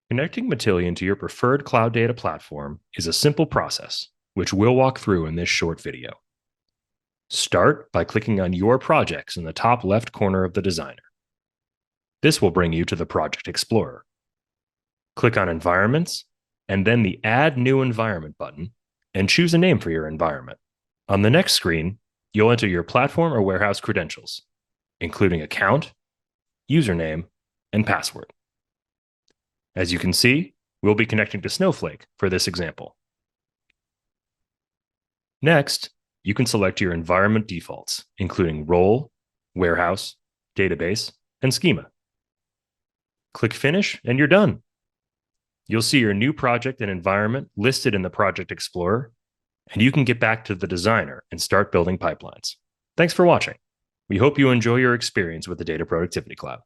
Connecting Matillion to your preferred cloud data platform is a simple process, which we'll walk through in this short video. Start by clicking on your projects in the top left corner of the designer. This will bring you to the Project Explorer. Click on Environments, and then the Add New Environment button, and choose a name for your environment. On the next screen, you'll enter your platform or warehouse credentials, including account, username, and password. As you can see, we'll be connecting to Snowflake for this example. Next, you can select your environment defaults, including role, warehouse, database, and schema. Click Finish, and you're done. You'll see your new project and environment listed in the Project Explorer, and you can get back to the designer and start building pipelines. Thanks for watching. We hope you enjoy your experience with the Data Productivity Cloud.